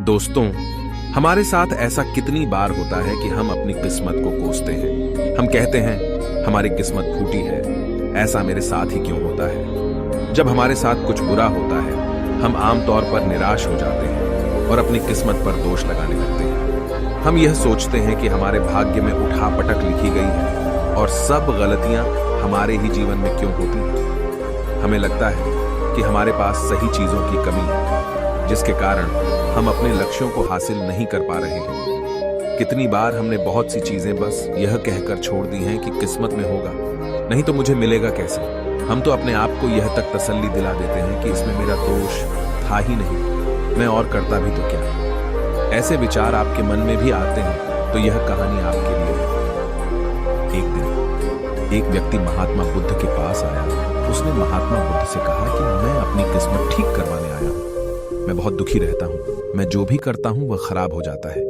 दोस्तों, हमारे साथ ऐसा कितनी बार होता है कि हम अपनी किस्मत को कोसते हैं। हम कहते हैं हमारी किस्मत फूटी है, ऐसा मेरे साथ ही क्यों होता है। जब हमारे साथ कुछ बुरा होता है हम आमतौर पर निराश हो जाते हैं और अपनी किस्मत पर दोष लगाने लगते हैं। हम यह सोचते हैं कि हमारे भाग्य में उठापटक लिखी गई है और सब गलतियां हमारे ही जीवन में क्यों होती हैं। हमें लगता है कि हमारे पास सही चीजों की कमी है, जिसके कारण हम अपने लक्ष्यों को हासिल नहीं कर पा रहे हैं। कितनी बार हमने बहुत सी चीजें बस यह कहकर छोड़ दी हैं कि किस्मत में होगा, नहीं तो मुझे मिलेगा कैसे। हम तो अपने आप को यह तक तसल्ली दिला देते हैं कि इसमें मेरा दोष था ही नहीं, मैं और करता भी तो क्या। ऐसे विचार आपके मन में भी आते हैं तो यह कहानी आपके लिए है। एक दिन एक व्यक्ति महात्मा बुद्ध के पास आया। उसने महात्मा बुद्ध से कहा कि मैं अपनी किस्मत ठीक करवाने आया हूं। मैं बहुत दुखी रहता हूं, मैं जो भी करता हूं वह खराब हो जाता है।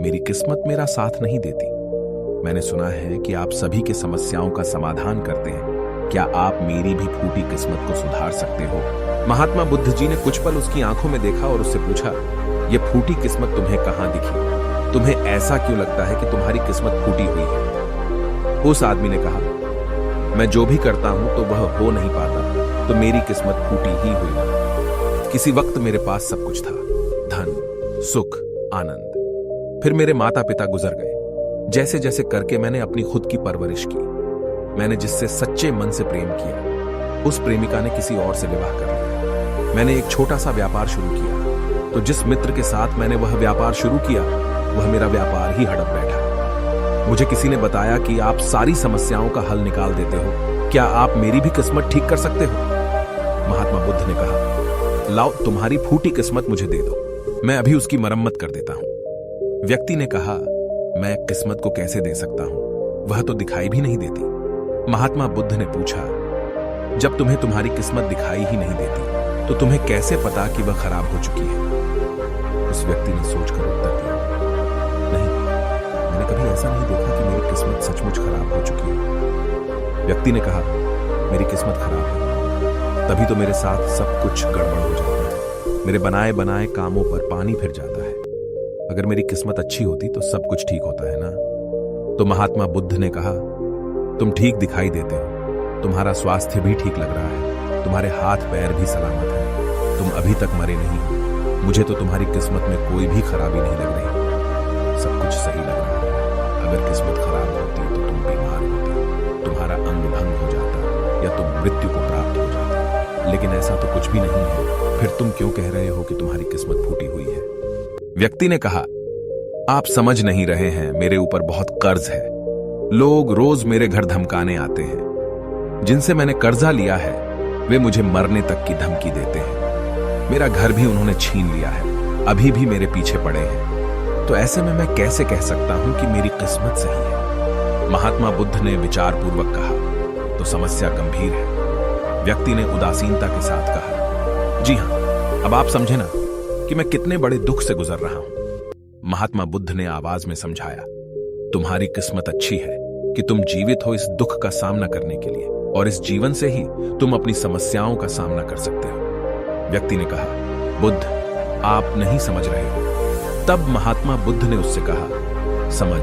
मेरी किस्मत मेरा साथ नहीं देती। मैंने सुना है कि आप सभी की समस्याओं का समाधान करते हैं। क्या आप मेरी भी फूटी किस्मत को सुधार सकते हो? महात्मा बुद्ध जी ने कुछ पल उसकी आंखों में देखा और उससे पूछा, यह फूटी किस्मत तुम्हें कहां दिखी? तुम्हें ऐसा क्यों लगता है कि तुम्हारी किस्मत फूटी हुई है? उस आदमी ने कहा, मैं जो भी करता हूं तो वह हो नहीं पाता, तो मेरी किस्मत फूटी ही हुई है। किसी वक्त मेरे पास सब कुछ था, धन, सुख, आनंद। फिर मेरे माता पिता गुजर गए। जैसे जैसे करके मैंने अपनी खुद की परवरिश की। मैंने जिससे सच्चे मन से प्रेम किया, उस प्रेमिका ने किसी और से विवाह कर लिया। मैंने एक छोटा सा व्यापार शुरू किया, तो जिस मित्र के साथ मैंने वह व्यापार शुरू किया वह मेरा व्यापार ही हड़प बैठा। मुझे किसी ने बताया कि आप सारी समस्याओं का हल निकाल देते हो, क्या आप मेरी भी किस्मत ठीक कर सकते हो? महात्मा बुद्ध ने कहा, लाओ तुम्हारी फूटी किस्मत मुझे दे दो, मैं अभी उसकी मरम्मत कर देता हूं। व्यक्ति ने कहा, मैं किस्मत को कैसे दे सकता हूं, वह तो दिखाई भी नहीं देती। महात्मा बुद्ध ने पूछा, जब तुम्हें तुम्हारी किस्मत दिखाई ही नहीं देती तो तुम्हें कैसे पता कि वह खराब हो चुकी है? उस व्यक्ति ने सोचकर उत्तर दिया, नहीं, मैंने कभी ऐसा नहीं देखा कि मेरी किस्मत सचमुच खराब हो चुकी है। व्यक्ति ने कहा, मेरी किस्मत खराब है, तभी तो मेरे साथ सब कुछ गड़बड़ हो जाता है। मेरे बनाए बनाए कामों पर पानी फिर जाता है। अगर मेरी किस्मत अच्छी होती तो सब कुछ ठीक होता है ना। तो महात्मा बुद्ध ने कहा, तुम ठीक दिखाई देते हो, तुम्हारा स्वास्थ्य भी ठीक लग रहा है, तुम्हारे हाथ पैर भी सलामत है, तुम अभी तक मरे नहीं हो। मुझे तो तुम्हारी किस्मत में कोई भी खराबी नहीं लग रही, सब कुछ सही लग रहा है। अगर किस्मत खराब होती तो तुम बीमार होते, तुम्हारा अंग भंग हो जाता या तुम मृत्यु को प्राप्त हो जाते, लेकिन ऐसा तो कुछ भी नहीं है। फिर तुम क्यों कह रहे हो कि तुम्हारी किस्मत फूटी हुई है? व्यक्ति ने कहा, आप समझ नहीं रहे हैं, मेरे ऊपर बहुत कर्ज है। लोग रोज मेरे घर धमकाने आते हैं। जिनसे मैंने कर्जा लिया है वे मुझे मरने तक की धमकी देते हैं। मेरा घर भी उन्होंने छीन लिया है, अभी भी मेरे पीछे पड़े हैं। तो ऐसे में मैं कैसे कह सकता हूं कि मेरी किस्मत सही है? महात्मा बुद्ध ने विचारपूर्वक कहा, तो समस्या गंभीर है। व्यक्ति ने उदासीनता के साथ कहा, जी हां, अब आप समझे ना कि मैं कितने बड़े दुख से गुजर रहा हूं। महात्मा बुद्ध ने आवाज में समझाया, तुम्हारी किस्मत अच्छी है कि तुम जीवित हो इस दुख का सामना करने के लिए, और इस जीवन से ही तुम अपनी समस्याओं का सामना कर सकते हो। व्यक्ति ने कहा, बुद्ध, आप नहीं समझ रहे हो। तब महात्मा बुद्ध ने उससे कहा, समझ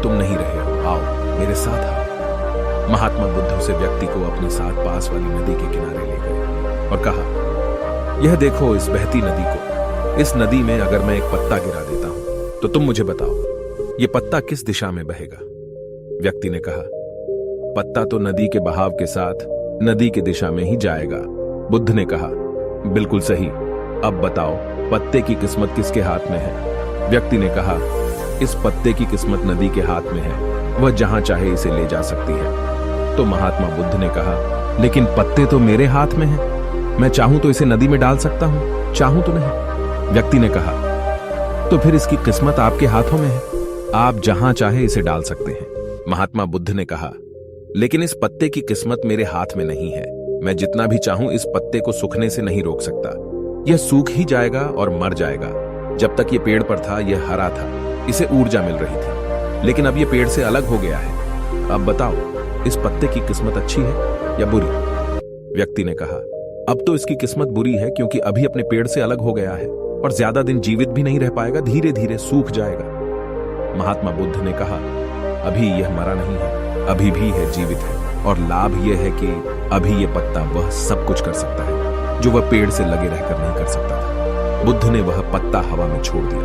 तुम नहीं रहे हो, आओ मेरे साथ आओ। महात्मा बुद्ध उसे व्यक्ति को अपने साथ पास वाली नदी के किनारे ले गए और कहा, यह देखो इस बहती नदी को। इस नदी में अगर मैं एक पत्ता गिरा देता हूं तो तुम मुझे बताओ, यह पत्ता किस दिशा में बहेगा? व्यक्ति ने कहा, पत्ता तो नदी के बहाव के साथ नदी की दिशा में ही जाएगा। बुद्ध ने कहा, बिल्कुल सही, अब बताओ पत्ते की किस्मत किसके हाथ में है? व्यक्ति ने कहा, इस पत्ते की किस्मत नदी के हाथ में है, वह जहां चाहे इसे ले जा सकती है। तो महात्मा बुद्ध ने कहा, लेकिन पत्ते तो मेरे हाथ में हैं, मैं चाहूं तो इसे नदी में डाल सकता हूं, चाहूं तो नहीं। व्यक्ति ने कहा, तो फिर इसकी किस्मत आपके हाथों में है, आप जहां चाहे इसे डाल सकते हैं। महात्मा बुद्ध ने कहा, लेकिन इस पत्ते की किस्मत मेरे हाथ में नहीं है, मैं जितना भी चाहूं इस पत्ते को सूखने से नहीं रोक सकता। यह सूख ही जाएगा और मर जाएगा। जब तक यह पेड़ पर था यह हरा था, इसे ऊर्जा मिल रही थी, लेकिन अब यह पेड़ से अलग हो गया है। अब बताओ, इस पत्ते की किस्मत अच्छी है या बुरी? व्यक्ति ने कहा, अब तो इसकी किस्मत बुरी है, क्योंकि अभी अपने पेड़ से अलग हो गया है और ज्यादा दिन जीवित भी नहीं रह पाएगा, धीरे धीरे सूख जाएगा। महात्मा बुद्ध ने कहा, अभी यह मरा नहीं है, अभी भी है, जीवित है, और लाभ यह है कि अभी यह पत्ता वह सब कुछ कर सकता है जो वह पेड़ से लगे रहकर नहीं कर सकता था। बुद्ध ने वह पत्ता हवा में छोड़ दिया,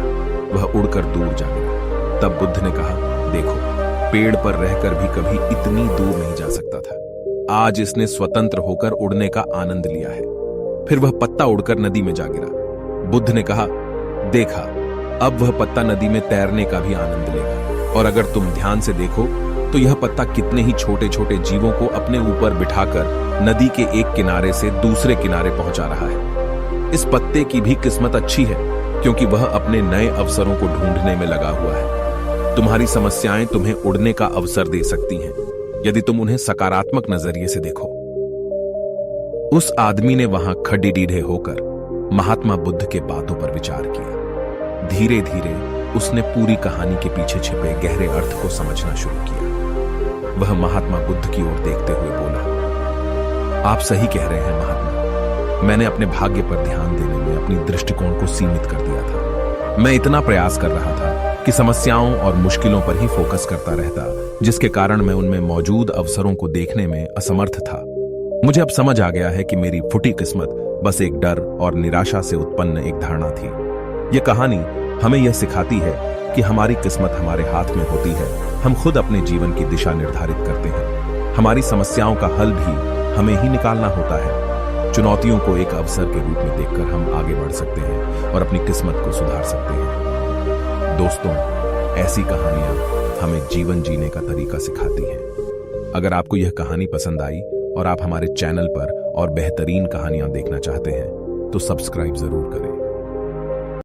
वह उड़कर दूर जा गिरा। तब बुद्ध ने कहा, देखो, पेड़ पर रहकर भी कभी इतनी दूर नहीं जा सकता था, आज इसने स्वतंत्र होकर उड़ने का आनंद लिया है। फिर वह पत्ता उड़कर नदी में जा गिरा। बुद्ध ने कहा, देखा, अब वह पत्ता नदी में तैरने का भी आनंद लेगा, और अगर तुम ध्यान से देखो तो यह पत्ता कितने ही छोटे छोटे जीवों को अपने ऊपर बिठाकर नदी के एक किनारे से दूसरे किनारे पहुंचा रहा है। इस पत्ते की भी किस्मत अच्छी है, क्योंकि वह अपने नए अवसरों को ढूंढने में लगा हुआ है। तुम्हारी समस्याएं तुम्हें उड़ने का अवसर दे सकती हैं, यदि तुम उन्हें सकारात्मक नजरिए से देखो। उस आदमी ने वहां खड़ीडीढ़े होकर महात्मा बुद्ध के बातों पर विचार किया। धीरे धीरे उसने पूरी कहानी के पीछे छिपे गहरे अर्थ को समझना शुरू किया। वह महात्मा बुद्ध की ओर देखते हुए बोला, आप सही कह रहे हैं महात्मा, मैंने अपने भाग्य पर ध्यान देने में अपनी दृष्टिकोण को सीमित कर दिया था। मैं इतना प्रयास कर रहा था कि समस्याओं और मुश्किलों पर ही फोकस करता रहता, जिसके कारण मैं उनमें मौजूद अवसरों को देखने में असमर्थ था। मुझे अब समझ आ गया है कि मेरी फूटी किस्मत बस एक डर और निराशा से उत्पन्न एक धारणा थी। यह कहानी हमें यह सिखाती है कि हमारी किस्मत हमारे हाथ में होती है, हम खुद अपने जीवन की दिशा निर्धारित करते हैं। हमारी समस्याओं का हल भी हमें ही निकालना होता है। चुनौतियों को एक अवसर के रूप में देखकर हम आगे बढ़ सकते हैं और अपनी किस्मत को सुधार सकते हैं। दोस्तों, ऐसी कहानियां हमें जीवन जीने का तरीका सिखाती हैं। अगर आपको यह कहानी पसंद आई और आप हमारे चैनल पर और बेहतरीन कहानियां देखना चाहते हैं तो सब्सक्राइब जरूर करें।